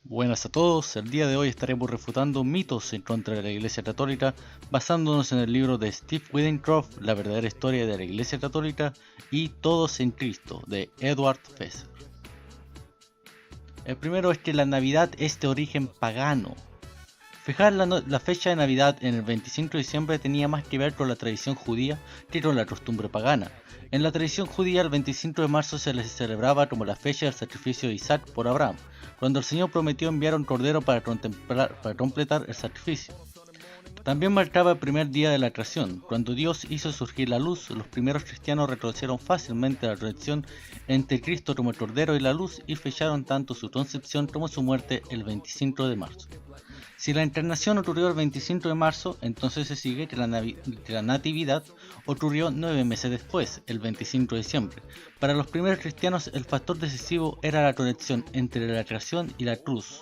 Buenas a todos, el día de hoy estaremos refutando mitos en contra de la Iglesia Católica basándonos en el libro de Steve Withendorf, La verdadera historia de la Iglesia Católica y Todos en Cristo, de Edward Feser. El primero es que la Navidad es de origen pagano. Fijar la fecha de Navidad en el 25 de diciembre tenía más que ver con la tradición judía que con la costumbre pagana. En la tradición judía el 25 de marzo se les celebraba como la fecha del sacrificio de Isaac por Abraham, cuando el Señor prometió enviar un cordero para completar el sacrificio. También marcaba el primer día de la creación. Cuando Dios hizo surgir la luz, los primeros cristianos reconocieron fácilmente la relación entre Cristo como el Cordero y la luz y fecharon tanto su concepción como su muerte el 25 de marzo. Si la encarnación ocurrió el 25 de marzo, entonces se sigue que la natividad ocurrió 9 meses después, el 25 de diciembre. Para los primeros cristianos el factor decisivo era la conexión entre la creación y la cruz,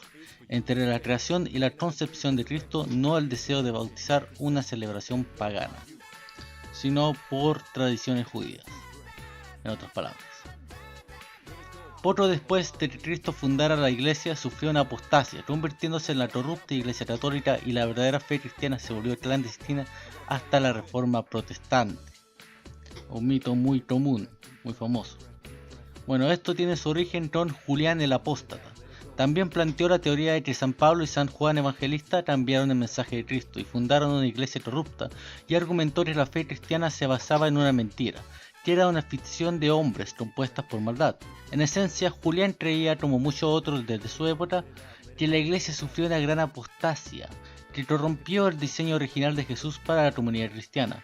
entre la creación y la concepción de Cristo, no el deseo de bautizar una celebración pagana, sino por tradiciones judías, en otras palabras. Poco después de que Cristo fundara la iglesia, sufrió una apostasia, convirtiéndose en la corrupta iglesia católica, y la verdadera fe cristiana se volvió clandestina hasta la Reforma Protestante. Un mito muy común, muy famoso. Bueno, esto tiene su origen con Julián el Apóstata. También planteó la teoría de que San Pablo y San Juan Evangelista cambiaron el mensaje de Cristo y fundaron una iglesia corrupta, y argumentó que la fe cristiana se basaba en una mentira, que era una ficción de hombres compuestas por maldad. En esencia, Julián creía, como muchos otros desde su época, que la iglesia sufrió una gran apostasia, que corrompió el diseño original de Jesús para la comunidad cristiana.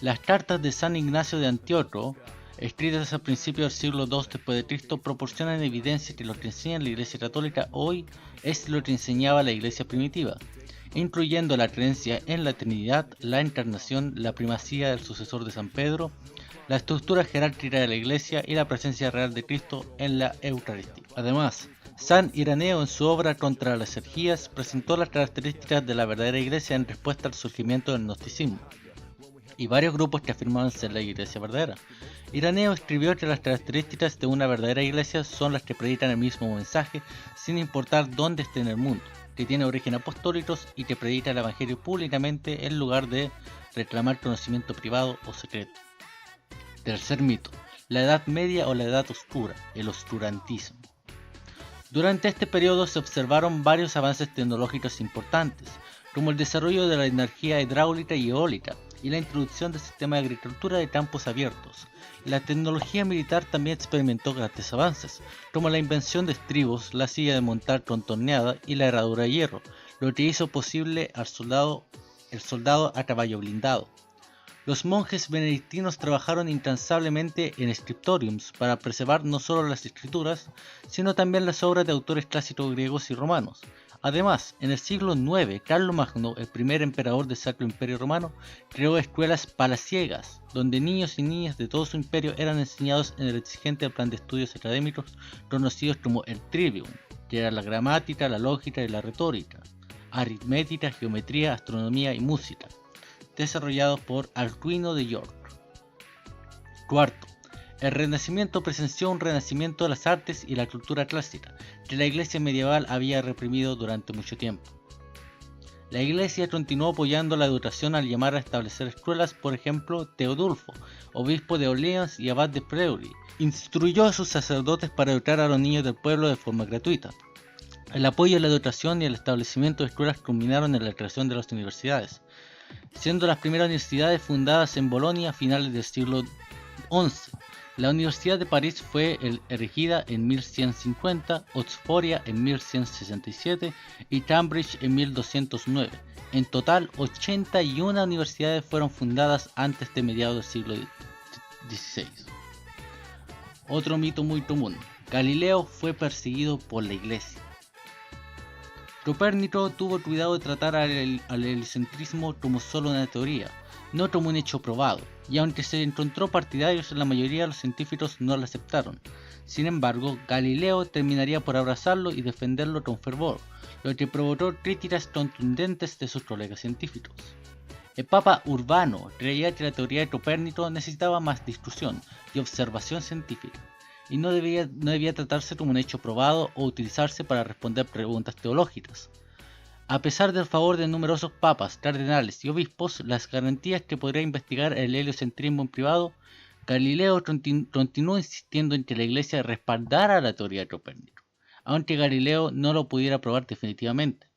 Las cartas de San Ignacio de Antioco, escritas a principios del siglo II después de Cristo, proporcionan evidencia que lo que enseña la Iglesia Católica hoy es lo que enseñaba la Iglesia primitiva, incluyendo la creencia en la Trinidad, la Encarnación, la primacía del sucesor de San Pedro, la estructura jerárquica de la Iglesia y la presencia real de Cristo en la Eucaristía. Además, San Ireneo, en su obra Contra las herejías, presentó las características de la verdadera Iglesia en respuesta al surgimiento del gnosticismo y varios grupos que afirmaban ser la iglesia verdadera. Ireneo escribió que las características de una verdadera iglesia son las que predican el mismo mensaje sin importar dónde esté en el mundo, que tiene origen apostólicos y que predica el evangelio públicamente en lugar de reclamar conocimiento privado o secreto. Tercer mito: la Edad Media o la Edad Oscura, el oscurantismo. Durante este periodo se observaron varios avances tecnológicos importantes, como el desarrollo de la energía hidráulica y eólica, y la introducción del sistema de agricultura de campos abiertos. La tecnología militar también experimentó grandes avances, como la invención de estribos, la silla de montar contorneada y la herradura de hierro, lo que hizo posible el soldado a caballo blindado. Los monjes benedictinos trabajaron incansablemente en scriptoriums para preservar no solo las escrituras, sino también las obras de autores clásicos griegos y romanos. Además, en el siglo IX, Carlomagno, el primer emperador del Sacro Imperio Romano, creó escuelas palaciegas, donde niños y niñas de todo su imperio eran enseñados en el exigente plan de estudios académicos conocidos como el Trivium, que era la gramática, la lógica y la retórica, aritmética, geometría, astronomía y música, desarrollados por Arduino de York. Cuarto, el Renacimiento presenció un renacimiento de las artes y la cultura clásica, que la Iglesia medieval había reprimido durante mucho tiempo. La Iglesia continuó apoyando la educación al llamar a establecer escuelas. Por ejemplo, Teodulfo, obispo de Orleans y abad de Preury, instruyó a sus sacerdotes para educar a los niños del pueblo de forma gratuita. El apoyo a la educación y el establecimiento de escuelas culminaron en la creación de las universidades, siendo las primeras universidades fundadas en Bolonia a finales del siglo XI. La Universidad de París fue erigida en 1150, Oxford en 1167 y Cambridge en 1209. En total, 81 universidades fueron fundadas antes de mediados del siglo XVI. Otro mito muy común: Galileo fue perseguido por la Iglesia. Copérnico tuvo cuidado de tratar al helicentrismo como solo una teoría, no como un hecho probado, y aunque se encontró partidarios, la mayoría de los científicos no lo aceptaron. Sin embargo, Galileo terminaría por abrazarlo y defenderlo con fervor, lo que provocó críticas contundentes de sus colegas científicos. El Papa Urbano creía que la teoría de Copérnico necesitaba más discusión y observación científica, y no debía tratarse como un hecho probado o utilizarse para responder preguntas teológicas. A pesar del favor de numerosos papas, cardenales y obispos, las garantías que podría investigar el heliocentrismo en privado, Galileo continuó insistiendo en que la Iglesia respaldara la teoría de Copérnico, aunque Galileo no lo pudiera probar definitivamente.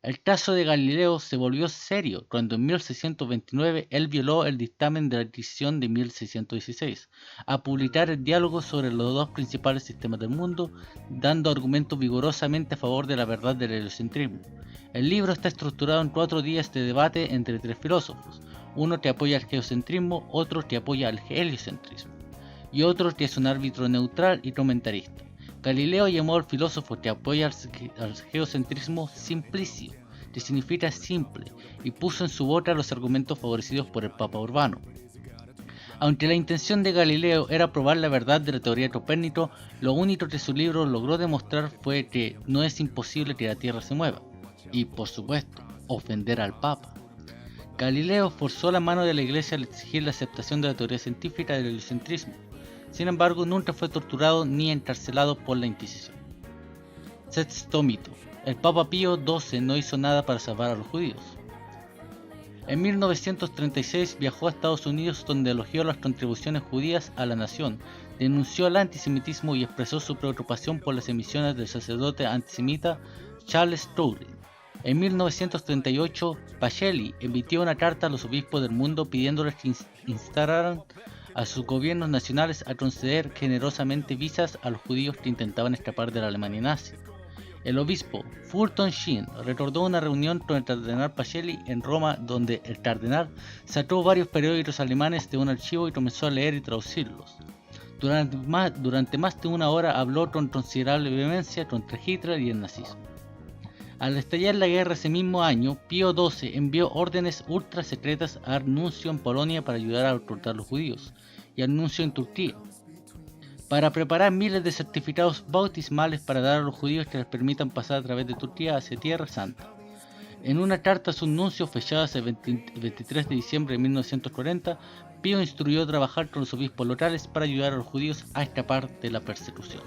El caso de Galileo se volvió serio cuando en 1629 él violó el dictamen de la Inquisición de 1616, a publicar el diálogo sobre los dos principales sistemas del mundo, dando argumentos vigorosamente a favor de la verdad del heliocentrismo. El libro está estructurado en 4 días de debate entre 3 filósofos, uno que apoya el geocentrismo, otro que apoya el heliocentrismo, y otro que es un árbitro neutral y comentarista. Galileo llamó al filósofo que apoya al geocentrismo Simplicio, que significa simple, y puso en su boca los argumentos favorecidos por el Papa Urbano. Aunque la intención de Galileo era probar la verdad de la teoría de Copérnico, lo único que su libro logró demostrar fue que no es imposible que la Tierra se mueva, y por supuesto, ofender al Papa. Galileo forzó la mano de la Iglesia al exigir la aceptación de la teoría científica del heliocentrismo. Sin embargo, nunca fue torturado ni encarcelado por la Inquisición. Sexto mito. El Papa Pío XII no hizo nada para salvar a los judíos. En 1936 viajó a Estados Unidos, donde elogió las contribuciones judías a la nación, denunció el antisemitismo y expresó su preocupación por las emisiones del sacerdote antisemita Charles Towling. En 1938, Pacelli emitió una carta a los obispos del mundo pidiéndoles que instararan a sus gobiernos nacionales a conceder generosamente visas a los judíos que intentaban escapar de la Alemania nazi. El obispo Fulton Sheen recordó una reunión con el cardenal Pacelli en Roma, donde el cardenal sacó varios periódicos alemanes de un archivo y comenzó a leer y traducirlos. Durante más de una hora habló con considerable vehemencia contra Hitler y el nazismo. Al estallar la guerra ese mismo año, Pío XII envió órdenes ultra secretas a Nuncio en Polonia para ayudar a reclutar a los judíos, y a Nuncio en Turquía, para preparar miles de certificados bautismales para dar a los judíos que les permitan pasar a través de Turquía hacia Tierra Santa. En una carta a sus nuncios fechada el 23 de diciembre de 1940, Pío instruyó a trabajar con los obispos locales para ayudar a los judíos a escapar de la persecución.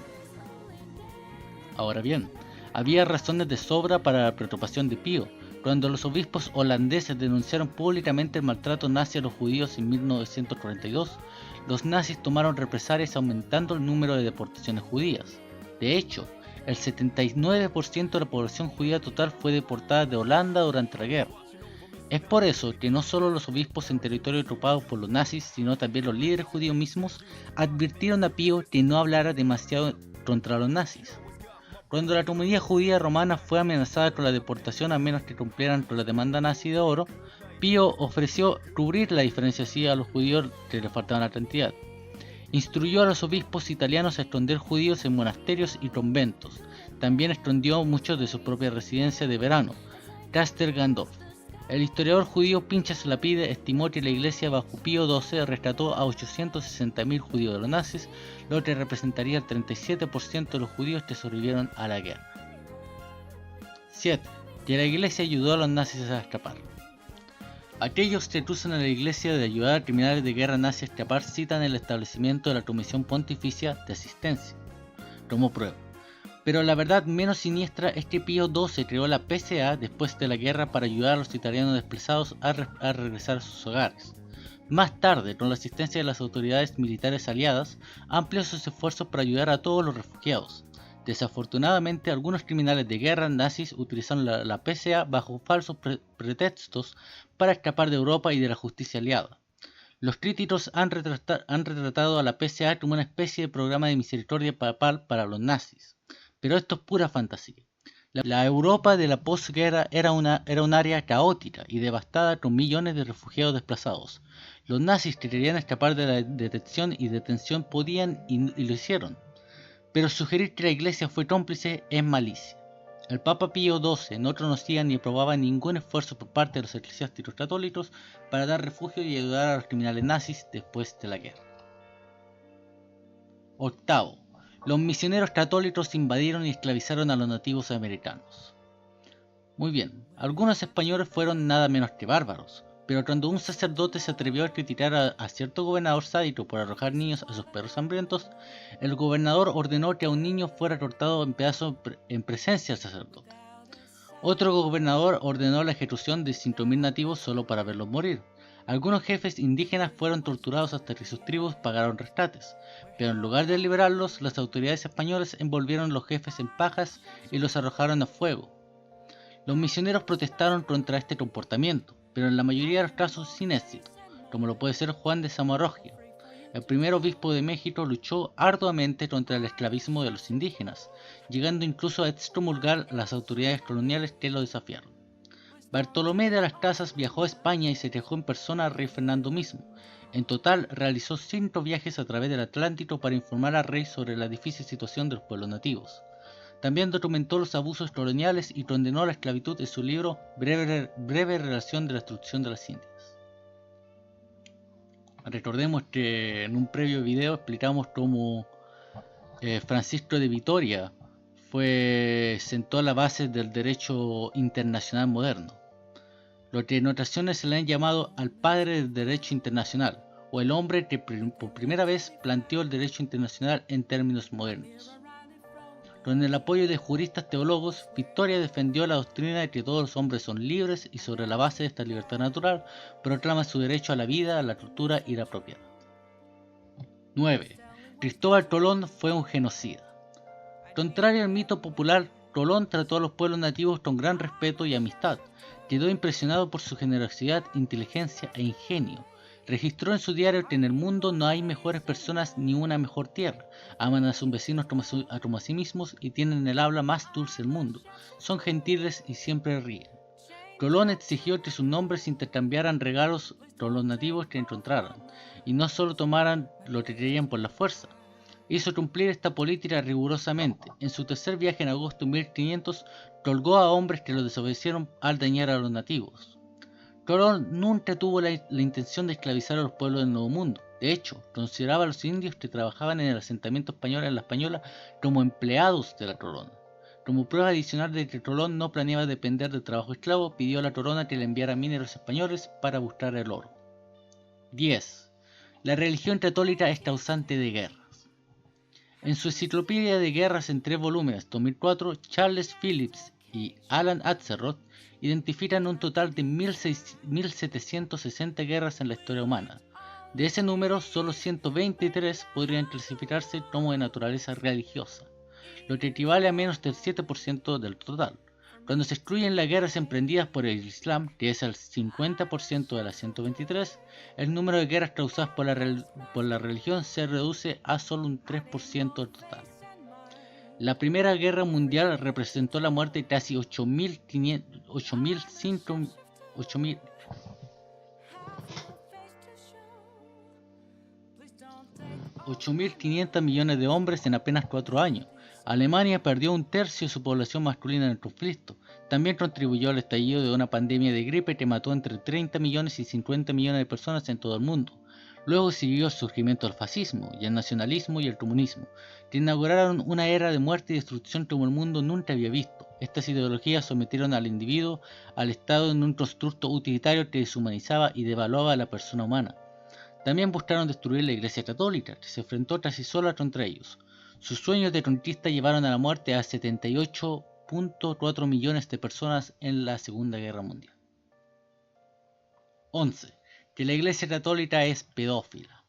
Ahora bien, había razones de sobra para la preocupación de Pío. Cuando los obispos holandeses denunciaron públicamente el maltrato nazi a los judíos en 1942, los nazis tomaron represalias aumentando el número de deportaciones judías. De hecho, el 79% de la población judía total fue deportada de Holanda durante la guerra. Es por eso que no solo los obispos en territorio ocupados por los nazis, sino también los líderes judíos mismos advirtieron a Pío que no hablara demasiado contra los nazis. Cuando la comunidad judía romana fue amenazada con la deportación a menos que cumplieran con la demanda nazi de oro, Pío ofreció cubrir la diferencia así a los judíos que le faltaban la cantidad. Instruyó a los obispos italianos a esconder judíos en monasterios y conventos. También escondió muchos de sus propias residencias de verano, Castel Gandolfo. El historiador judío Pinchas Lapide estimó que la iglesia bajo Pío XII rescató a 860.000 judíos de los nazis, lo que representaría el 37% de los judíos que sobrevivieron a la guerra. 7. Que la iglesia ayudó a los nazis a escapar. Aquellos que acusan a la iglesia de ayudar a criminales de guerra nazi a escapar citan el establecimiento de la Comisión Pontificia de Asistencia como prueba. Pero la verdad menos siniestra es que Pío XII creó la PCA después de la guerra para ayudar a los italianos desplazados a regresar a sus hogares. Más tarde, con la asistencia de las autoridades militares aliadas, amplió sus esfuerzos para ayudar a todos los refugiados. Desafortunadamente, algunos criminales de guerra nazis utilizaron la PCA bajo falsos pretextos para escapar de Europa y de la justicia aliada. Los críticos han retratado a la PCA como una especie de programa de misericordia papal para los nazis. Pero esto es pura fantasía. La Europa de la posguerra era un área caótica y devastada con millones de refugiados desplazados. Los nazis que querían escapar de la detección y detención podían y lo hicieron. Pero sugerir que la iglesia fue cómplice es malicia. El Papa Pío XII no conocía ni aprobaba ningún esfuerzo por parte de los eclesiásticos católicos para dar refugio y ayudar a los criminales nazis después de la guerra. Octavo. Los misioneros católicos invadieron y esclavizaron a los nativos americanos. Muy bien, algunos españoles fueron nada menos que bárbaros, Pero cuando un sacerdote se atrevió a criticar a cierto gobernador sádico por arrojar niños a sus perros hambrientos, el gobernador ordenó que a un niño fuera cortado en pedazos en presencia del sacerdote. Otro gobernador ordenó la ejecución de 5.000 nativos solo para verlos morir. Algunos jefes indígenas fueron torturados hasta que sus tribus pagaron rescates, pero en lugar de liberarlos, las autoridades españolas envolvieron a los jefes en pajas y los arrojaron a fuego. Los misioneros protestaron contra este comportamiento, pero en la mayoría de los casos sin éxito, como lo puede ser Juan de Zamarogia. El primer obispo de México luchó arduamente contra el esclavismo de los indígenas, llegando incluso a excomulgar a las autoridades coloniales que lo desafiaron. Bartolomé de las Casas viajó a España y se quejó en persona al rey Fernando mismo. En total, realizó 5 viajes a través del Atlántico para informar al rey sobre la difícil situación de los pueblos nativos. También documentó los abusos coloniales y condenó la esclavitud en su libro Breve Relación de la Destrucción de las Indias. Recordemos que en un previo video explicamos cómo Francisco de Vitoria sentó la base del derecho internacional moderno, lo que en ocasiones se le han llamado al padre del derecho internacional, o el hombre que por primera vez planteó el derecho internacional en términos modernos. Con el apoyo de juristas teólogos, Vitoria defendió la doctrina de que todos los hombres son libres y sobre la base de esta libertad natural proclama su derecho a la vida, a la cultura y la propiedad. 9. Cristóbal Colón fue un genocida. Contrario al mito popular, Colón trató a los pueblos nativos con gran respeto y amistad. Quedó impresionado por su generosidad, inteligencia e ingenio. Registró en su diario que en el mundo no hay mejores personas ni una mejor tierra. Aman a sus vecinos como a sí mismos y tienen el habla más dulce del mundo. Son gentiles y siempre ríen. Colón exigió que sus nombres intercambiaran regalos con los nativos que encontraran, y no solo tomaran lo que querían por la fuerza. Hizo cumplir esta política rigurosamente. En su tercer viaje en agosto de 1500, colgó a hombres que lo desobedecieron al dañar a los nativos. Colón nunca tuvo la intención de esclavizar a los pueblos del Nuevo Mundo. De hecho, consideraba a los indios que trabajaban en el asentamiento español en la Española como empleados de la corona. Como prueba adicional de que Colón no planeaba depender del trabajo esclavo, pidió a la corona que le enviara mineros españoles para buscar el oro. 10. La religión católica es causante de guerras. En su enciclopedia de guerras en 3 volúmenes, 2004, Charles Phillips y Alan Axelrod identifican un total de 1760 guerras en la historia humana. De ese número, solo 123 podrían clasificarse como de naturaleza religiosa, lo que equivale a menos del 7% del total. Cuando se excluyen las guerras emprendidas por el Islam, que es el 50% de las 123, el número de guerras causadas por la religión se reduce a solo un 3% del total. La Primera Guerra Mundial representó la muerte de casi 8.500 millones de hombres en apenas 4 años. Alemania perdió un tercio de su población masculina en el conflicto. También contribuyó al estallido de una pandemia de gripe que mató entre 30 millones y 50 millones de personas en todo el mundo. Luego siguió el surgimiento del fascismo y el nacionalismo y el comunismo, que inauguraron una era de muerte y destrucción como el mundo nunca había visto. Estas ideologías sometieron al individuo, al Estado en un constructo utilitario que deshumanizaba y devaluaba a la persona humana. También buscaron destruir la Iglesia Católica, que se enfrentó casi sola contra ellos. Sus sueños de conquista llevaron a la muerte a 78.4 millones de personas en la Segunda Guerra Mundial. 11. Que la Iglesia Católica es pedófila.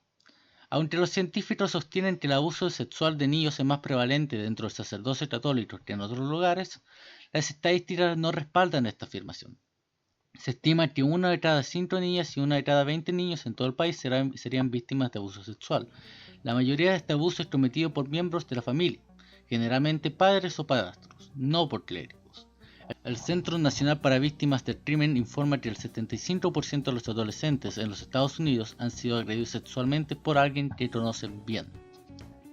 Aunque los científicos sostienen que el abuso sexual de niños es más prevalente dentro del sacerdocio católico que en otros lugares, las estadísticas no respaldan esta afirmación. Se estima que 1 de cada 5 niñas y 1 de cada 20 niños en todo el país serían víctimas de abuso sexual. La mayoría de este abuso es cometido por miembros de la familia, generalmente padres o padrastros, no por clérigos. El Centro Nacional para Víctimas del Crimen informa que el 75% de los adolescentes en los Estados Unidos han sido agredidos sexualmente por alguien que conocen bien,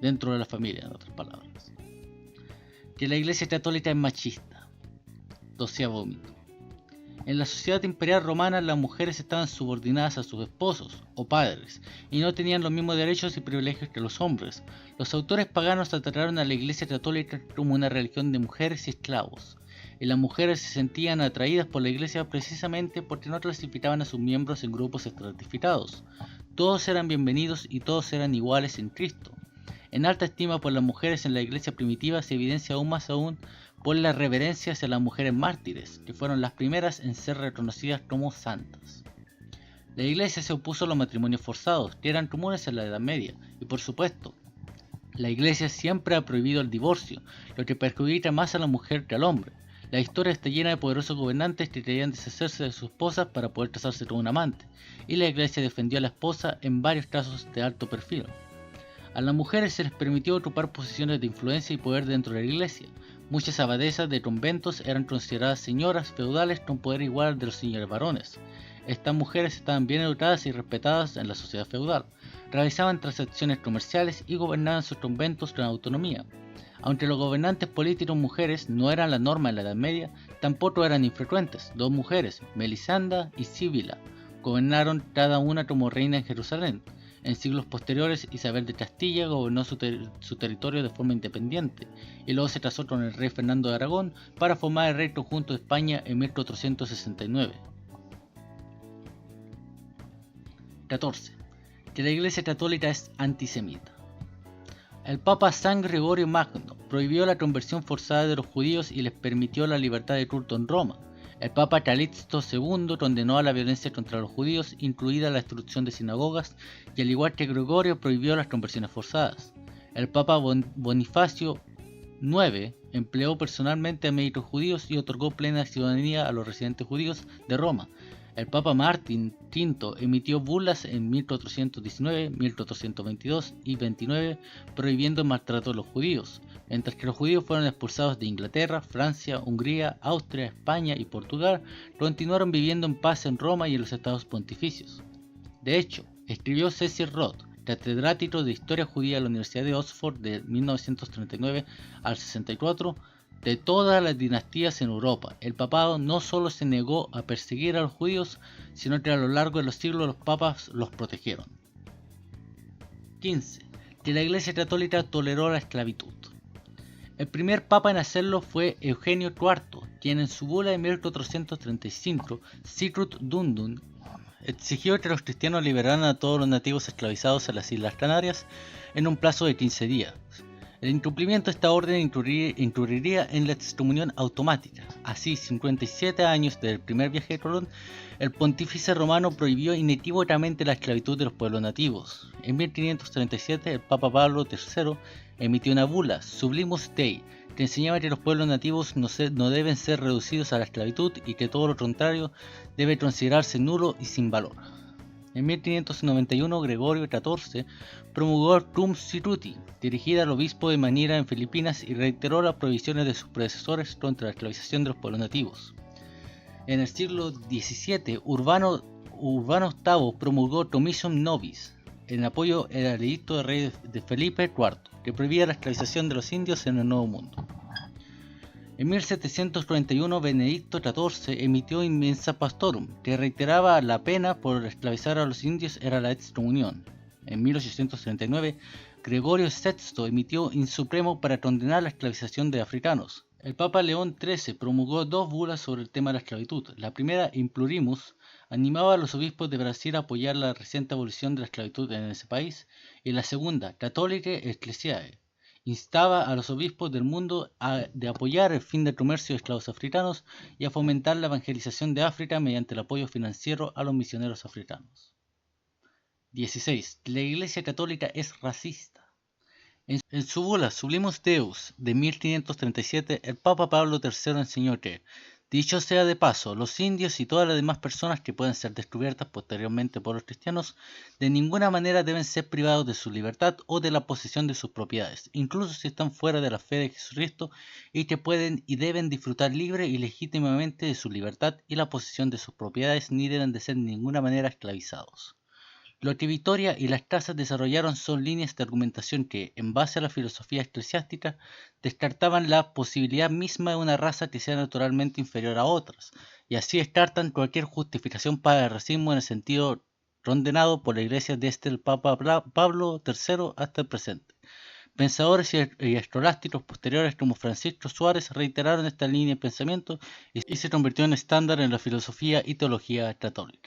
dentro de la familia, en otras palabras. Que la Iglesia Católica es machista. 12º mito. En la sociedad imperial romana, las mujeres estaban subordinadas a sus esposos o padres y no tenían los mismos derechos y privilegios que los hombres. Los autores paganos trataron a la Iglesia Católica como una religión de mujeres y esclavos. y las mujeres se sentían atraídas por la iglesia precisamente porque no clasificaban a sus miembros en grupos estratificados. Todos eran bienvenidos y todos eran iguales en Cristo. En alta estima por las mujeres en la iglesia primitiva se evidencia aún más por la reverencia hacia las mujeres mártires, que fueron las primeras en ser reconocidas como santas. La iglesia se opuso a los matrimonios forzados, que eran comunes en la Edad Media, y por supuesto, la iglesia siempre ha prohibido el divorcio, lo que perjudica más a la mujer que al hombre. La historia está llena de poderosos gobernantes que querían deshacerse de sus esposas para poder casarse con un amante, y la iglesia defendió a la esposa en varios casos de alto perfil. A las mujeres se les permitió ocupar posiciones de influencia y poder dentro de la iglesia. Muchas abadesas de conventos eran consideradas señoras feudales con poder igual al de los señores varones. Estas mujeres estaban bien educadas y respetadas en la sociedad feudal, realizaban transacciones comerciales y gobernaban sus conventos con autonomía. Aunque los gobernantes políticos mujeres no eran la norma en la Edad Media, tampoco eran infrecuentes. Dos mujeres, Melisanda y Sibila, gobernaron cada una como reina en Jerusalén. En siglos posteriores, Isabel de Castilla gobernó su territorio de forma independiente, y luego se casó con el rey Fernando de Aragón para formar el Rey Conjunto de España en 1469. 14. Que la Iglesia Católica es antisemita. El Papa San Gregorio Magno prohibió la conversión forzada de los judíos y les permitió la libertad de culto en Roma. El Papa Calixto II condenó a la violencia contra los judíos, incluida la destrucción de sinagogas, y al igual que Gregorio prohibió las conversiones forzadas. El Papa Bonifacio IX empleó personalmente a médicos judíos y otorgó plena ciudadanía a los residentes judíos de Roma. El Papa Martín V emitió bulas en 1419, 1422 y 29 prohibiendo el maltrato de los judíos, mientras que los judíos fueron expulsados de Inglaterra, Francia, Hungría, Austria, España y Portugal, continuaron viviendo en paz en Roma y en los estados pontificios. De hecho, escribió Cecil Rhodes, catedrático de Historia Judía de la Universidad de Oxford de 1939 al 64, de todas las dinastías en Europa, el papado no solo se negó a perseguir a los judíos, sino que a lo largo de los siglos los papas los protegieron. 15. Que la Iglesia Católica toleró la esclavitud. El primer papa en hacerlo fue Eugenio IV, quien en su bula de 1435, Sicut Dundum, exigió que los cristianos liberaran a todos los nativos esclavizados a las Islas Canarias en un plazo de 15 días. El incumplimiento de esta orden incurriría en la excomunión automática. Así, 57 años del primer viaje de Colón, el pontífice romano prohibió inequívocamente la esclavitud de los pueblos nativos. En 1537, el Papa Pablo III emitió una bula, Sublimus Dei, que enseñaba que los pueblos nativos no deben ser reducidos a la esclavitud y que todo lo contrario debe considerarse nulo y sin valor. En 1591, Gregorio XIV promulgó Cum Siruti, dirigida al obispo de Manila en Filipinas, y reiteró las prohibiciones de sus predecesores contra la esclavización de los pueblos nativos. En el siglo XVII, Urbano VIII promulgó Tomissum Nobis, en apoyo al edicto del rey de Felipe IV, que prohibía la esclavización de los indios en el Nuevo Mundo. En 1741, Benedicto XIV emitió Immensa Pastorum, que reiteraba la pena por esclavizar a los indios era la excomunión. En 1839, Gregorio VI emitió In Supremo para condenar la esclavización de africanos. El Papa León XIII promulgó dos bulas sobre el tema de la esclavitud. La primera, Implurimus, animaba a los obispos de Brasil a apoyar la reciente abolición de la esclavitud en ese país, y la segunda, Catholicae Ecclesiae, instaba a los obispos del mundo a apoyar el fin del comercio de esclavos africanos y a fomentar la evangelización de África mediante el apoyo financiero a los misioneros africanos. 16. La Iglesia Católica es racista. En su bula Sublimus Deus de 1537, el Papa Pablo III enseñó que, dicho sea de paso, los indios y todas las demás personas que puedan ser descubiertas posteriormente por los cristianos, de ninguna manera deben ser privados de su libertad o de la posesión de sus propiedades, incluso si están fuera de la fe de Jesucristo, y que pueden y deben disfrutar libre y legítimamente de su libertad y la posesión de sus propiedades, ni deben de ser de ninguna manera esclavizados. Lo que Vitoria y las casas desarrollaron son líneas de argumentación que, en base a la filosofía eclesiástica, descartaban la posibilidad misma de una raza que sea naturalmente inferior a otras, y así descartan cualquier justificación para el racismo en el sentido condenado por la Iglesia desde el Papa Pablo III hasta el presente. Pensadores y escolásticos posteriores como Francisco Suárez reiteraron esta línea de pensamiento y se convirtió en estándar en la filosofía y teología católica.